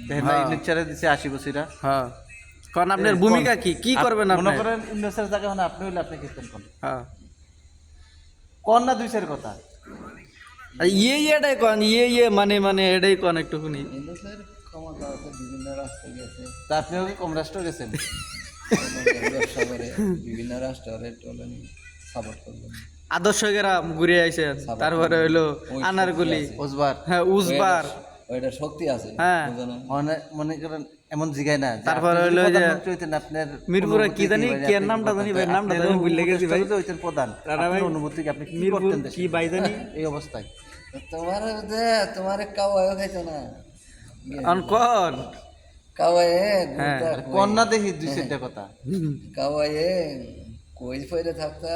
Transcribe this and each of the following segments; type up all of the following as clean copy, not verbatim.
দেখেন না ইউনিট ছেড়ে দিছে 80 বছরা। হ্যাঁ, কারণ আপনার ভূমিকা কি কি করবেন আপনি? মনে করেন ইউনিটের জায়গা মানে আপনি হইলে আপনি কি করবেন? হ্যাঁ, কোন না দুই চার কথা আর এটাই কোন মানে এটাই কোন একটুখানি। ইন্দোসের ক্ষমতা আছে, বিভিন্ন রাষ্ট্রে গেছে, তা আপনিও কি কম রাষ্ট্র গেছেন? ব্যবসা করে বিভিন্ন রাষ্ট্রের টলেন সাপোর্ট করবেন। আদর্শকেরা ঘুরে আইছেন, তারপরে হইলো আনারগুলি, ওজবার হ্যাঁ উজবার, ওইটা শক্তি আছে, হ্যাঁ বুঝো না? মনে করেন এমন জিগায় না যে তারপরে আপনি যদি হইলো যে প্রধানমন্ত্রী হইতেন, আপনার মিরপুরে কি জানি অনুভূতি কি আপনি নামটা জানি ভাই, করতেন? নামটা আপনার জানি ভুলে গেছি ভাই। উপদেষ্টা হইতেন প্রধান, রানা ভাই, আপনার অনুভূতি কি আপনি কি মিরপুর করতেন দেশে? কি ভাই জানি এই অবস্থায় তোমার তোমার কাওয়াইও খাইতো না, কোন কাওয়াইয়ে হ্যাঁ, কন্যা দেখি দুই চারটা কথা কাওয়াইয়ে কই ফেরে থাকতা।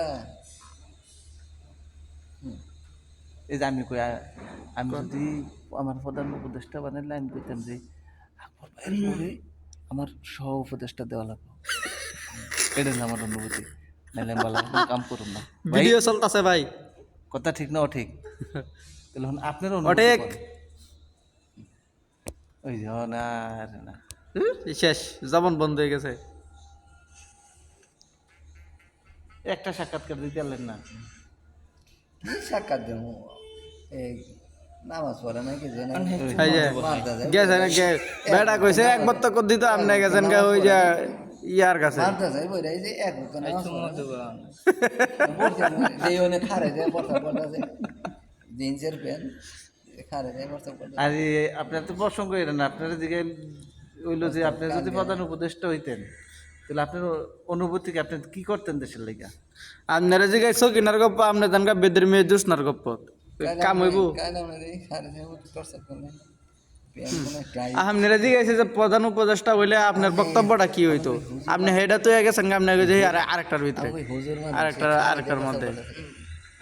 এই যে আমি কই আমি যদি আমার প্রধান উপদেষ্টা বানাইলে আমি কইতাম যে আকবর ভাইয়ের পরে আমার সহ উপদেষ্টা দেওয়া লাগবে। এটা না আমার অনুভূতি, নাহলে আমি ভালো কোনো কাম করুম না ভাই। ভিডিও চলতেছে ভাই, কথা ঠিক না ঠিক? তাহলে এখন আপনার অনুভূতি অটেক বলেন। ওই যে না আরে না শেষ, জবান বন্ধ হয়ে গেছে। একটা সাক্ষাৎকার দিতে পারলেন না। কি সাক্ষাৎ দেবো, এই নামাজ পড়ে নাকি এই যে মারতে গেছে না বেটা কইছে একবার তো কর দিত, আপনি গেছেন গা ওই যে ইয়ার কাছে। যাই বই এই যে এক যে ওনে খারে যায় পড়তা পড়তা জিন্সের প্যান্ট খারে যায় পড়তা পড়তা। আর আপনার তো প্রসঙ্গ এটা না, আপনার দিকে হইলো যে আপনি যদি প্রধান উপদেষ্টা হইতেন তাহলে আপনার অনুভূতি কি, আপনি কি করতেন দেশের লেগা? আপনারা যে গাইছো কিনার গপ্প, আপনি জানকা বেদের মেয়ে জুসনার গপ্প কাম হইব। আপনারা যে গাইছে যে প্রধান উপদেষ্টা হইলে আপনার বক্তব্যটা কি হইতো? আপনি হেডা তো গেছেন আপনি যে আরেকটার ভিতরে আরেকটার মধ্যে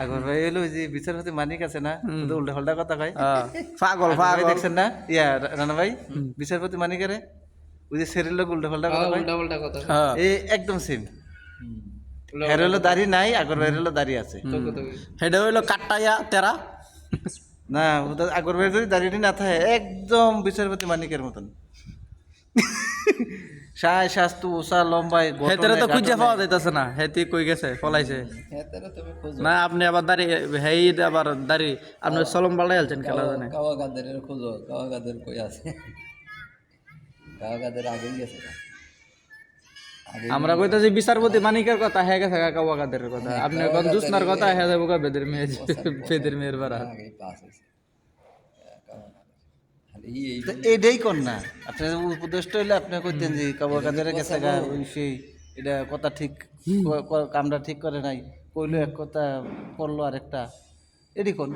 আকবর ভাই হইলো ওই যে বিচারপতি মানিক আছে না, শুধু উল্টা পাল্টা কথা কয়। পাগল আকবর ভাই পাগল দেখছেন না ইয়া রানা ভাই, বিচারপতি মানিকেরে ওই যে সেরের লোক উল্টা পাল্টা কথা কয়, হ্যাঁ, এই একদম সেম। এর হলো দাড়ি নাই, আকবর ভাইয়ের হলো দাড়ি আছে। হেডা হইলো কাট্টাইয়া তেরা। না আকবর ভাইয়ের যদি দাড়িটি না থাকে একদম বিচারপতি মানিকের মতন সায় স্বাস্থ্য ওষা লম্বাই হেতেরে তো খুঁজে পাওয়া যাইতেছে না, হেতি কই গেছে পলাইছে না। আপনি আবার দাড়ি হেই আবার দাড়ি আপনি সলম পাল্টাই আলছেন খেলা জানে। কাওয়া গাদের খোঁজো, কাওয়া গাদের কই আছে? কাওয়া গাদের আগেই গেছে না? আমরা কইতাছি বিচারপতি মানিকের কথা, হ্যাঁ গেছে কাকা কাদের কথা। আপনি কোন জুসনার কথা, হ্যাঁ যাবো বেদের মেয়ে, বেদের মেয়ের বাড়া। আগেই পাস হয়েছে খালি এই তো এটাই কর না, আপনার উপদেষ্টা হইলে আপনি কইতেন যে কাবা কাদের গেছে গা ওই সেই, এটা কথা ঠিক কামটা ঠিক করে নাই, কইলো এক কথা করলো আর একটা, এটি কোন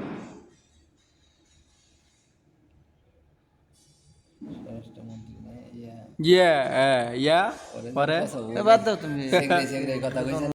স্বরাষ্ট্রমন্ত্রী না ইয়া ইয়া ইয়া পরে বাদ দাও তুমি। সেগ্রে কথা কইছে